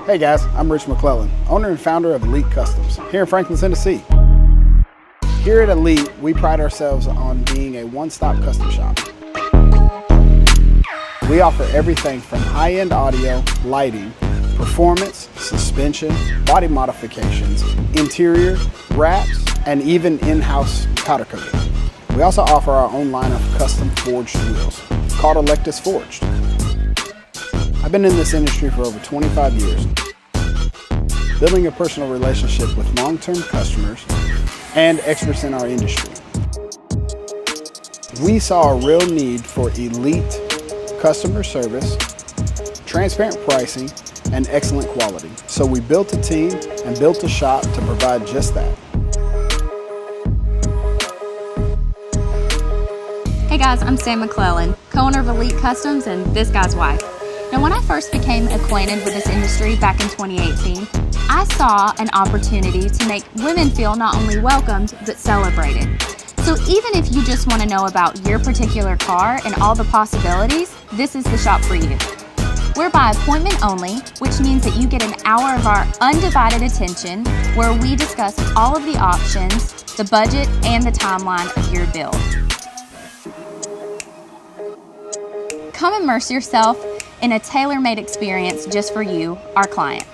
Hey guys, I'm Rich McClellan, owner and founder of Elite Customs here in Franklin, Tennessee. Here at Elite, we pride ourselves on being a one-stop custom shop. We offer everything from high-end audio, lighting, performance, suspension, body modifications, interior, wraps, and even in-house powder coating. We also offer our own line of custom forged wheels called Electus Forged. I've been in this industry for over 25 years, building a personal relationship with long-term customers and experts in our industry. We saw a real need for elite customer service, transparent pricing, and excellent quality. So we built a team and built a shop to provide just that. Hey guys, I'm Sam McClellan, co-owner of Elite Customs and this guy's wife. Now when I first became acquainted with this industry back in 2018, I saw an opportunity to make women feel not only welcomed, but celebrated. So even if you just want to know about your particular car and all the possibilities, this is the shop for you. We're by appointment only, which means that you get an hour of our undivided attention where we discuss all of the options, the budget, and the timeline of your build. Come immerse yourself in a tailor-made experience just for you, our client.